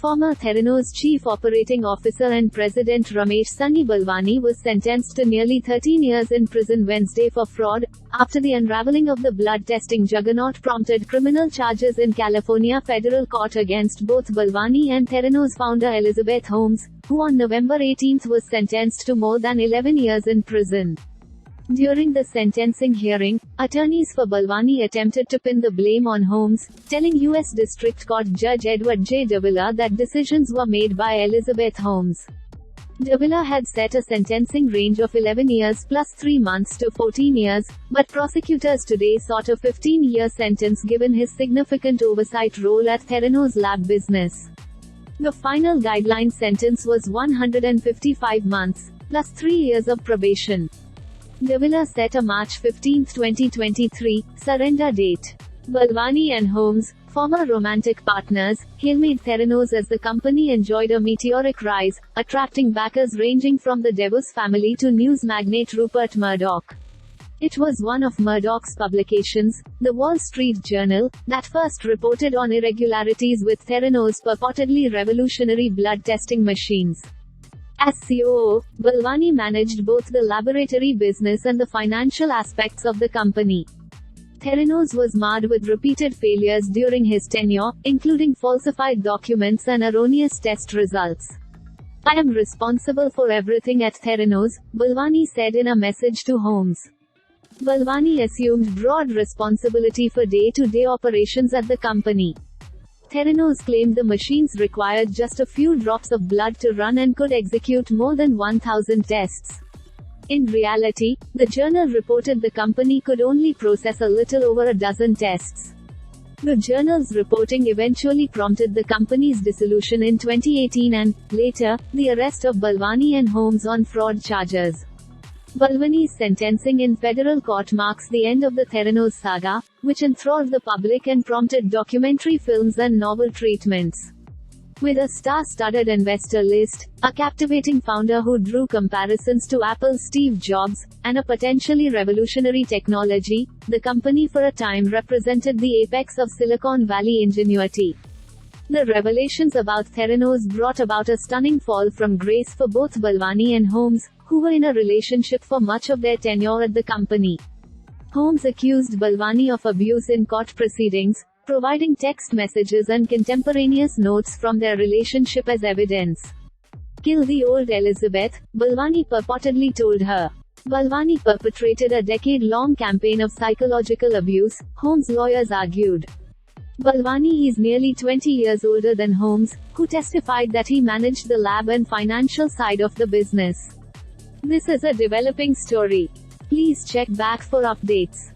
Former Theranos Chief Operating Officer and President Sunny Balwani was sentenced to nearly 13 years in prison Wednesday for fraud, after the unraveling of the blood testing juggernaut prompted criminal charges in California federal court against both Balwani and Theranos founder Elizabeth Holmes, who on November 18 was sentenced to more than 11 years in prison. During the sentencing hearing, attorneys for Balwani attempted to pin the blame on Holmes, telling U.S. District Court Judge Edward J. Davila that decisions were made by Elizabeth Holmes. Davila had set a sentencing range of 11 years plus 3 months to 14 years, but prosecutors today sought a 15-year sentence given his significant oversight role at Theranos lab business. The final guideline sentence was 155 months, plus 3 years of probation. Davila set a March 15, 2023, surrender date. Balwani and Holmes, former romantic partners, hailmade Theranos as the company enjoyed a meteoric rise, attracting backers ranging from the DeVos family to news magnate Rupert Murdoch. It was one of Murdoch's publications, The Wall Street Journal, that first reported on irregularities with Theranos' purportedly revolutionary blood testing machines. As COO, Balwani managed both the laboratory business and the financial aspects of the company. Theranos was marred with repeated failures during his tenure, including falsified documents and erroneous test results. "I am responsible for everything at Theranos," Balwani said in a message to Holmes. Balwani assumed broad responsibility for day-to-day operations at the company. Theranos claimed the machines required just a few drops of blood to run and could execute more than 1,000 tests. In reality, the journal reported the company could only process a little over a dozen tests. The journal's reporting eventually prompted the company's dissolution in 2018 and, later, the arrest of Balwani and Holmes on fraud charges. Balwani's sentencing in federal court marks the end of the Theranos saga, which enthralled the public and prompted documentary films and novel treatments. With a star-studded investor list, a captivating founder who drew comparisons to Apple's Steve Jobs, and a potentially revolutionary technology, the company for a time represented the apex of Silicon Valley ingenuity. The revelations about Theranos brought about a stunning fall from grace for both Balwani and Holmes, who were in a relationship for much of their tenure at the company. Holmes accused Balwani of abuse in court proceedings, providing text messages and contemporaneous notes from their relationship as evidence. "Kill the old Elizabeth," Balwani purportedly told her. Balwani perpetrated a decade-long campaign of psychological abuse, Holmes' lawyers argued. Balwani is nearly 20 years older than Holmes, who testified that he managed the lab and financial side of the business. This is a developing story. Please check back for updates.